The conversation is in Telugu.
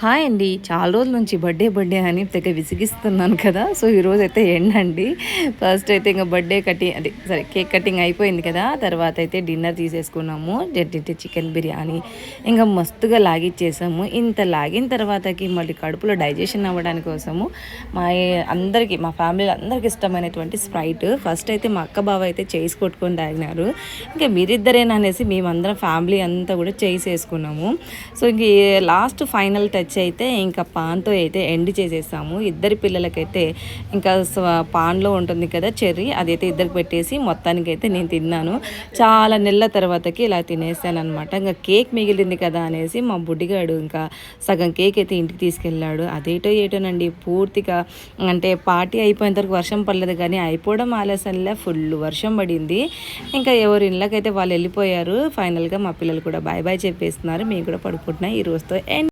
హాయ్ అండి. చాలా రోజుల నుంచి బర్త్‌డే అని తెగ విసిగిస్తున్నాను కదా! సో, ఈరోజైతే ఎండ్ అండి. ఫస్ట్ అయితే ఇంక బర్త్‌డే కటింగ్ అదే సారీ కేక్ కటింగ్ అయిపోయింది కదా! తర్వాత అయితే డిన్నర్ తీసేసుకున్నాము. జడ్డిట్టి చికెన్ బిర్యానీ ఇంక మస్తుగా లాగిచ్చేసాము. ఇంత లాగిన తర్వాతకి మళ్ళీ కడుపులో డైజెషన్ అవ్వడానికి కోసము అందరికీ మా ఫ్యామిలీలో అందరికి ఇష్టమైనటువంటి స్ప్రైట్ ఫస్ట్ అయితే మా అక్క బావ అయితే చేసి కొట్టుకొని తాగినారు. ఇంకా మీరిద్దరేనా అనేసి మేమందరం ఫ్యామిలీ అంతా కూడా చేసేసుకున్నాము. సో, ఇంక లాస్ట్ ఫైనల్ టచ్ అయితే ఇంకా పాన్తో అయితే ఎండ్ చేసేసాము. ఇద్దరి పిల్లలకైతే ఇంకా పాన్లో ఉంటుంది కదా చెర్రీ, అదైతే ఇద్దరికి పెట్టేసి మొత్తానికైతే నేను తిన్నాను. చాలా నెలల తర్వాతకి ఇలా తినేసాను అనమాట. ఇంకా కేక్ మిగిలింది కదా అనేసి మా బుడ్డిగాడు ఇంకా సగం కేక్ అయితే ఇంటికి తీసుకెళ్ళాడు. ఏటోనండి పూర్తిగా అంటే పార్టీ అయిపోయిన తర్వాత వర్షం పడలేదు, కానీ అయిపోవడం ఆలస్యంలో ఫుల్ వర్షం పడింది. ఇంకా ఎవరి ఇళ్ళకైతే వాళ్ళు వెళ్ళిపోయారు. ఫైనల్గా మా పిల్లలు కూడా బాయ్ బాయ్ చెప్పేస్తున్నారు. మేము కూడా పడుకుంటున్నాం ఈ రోజుతో.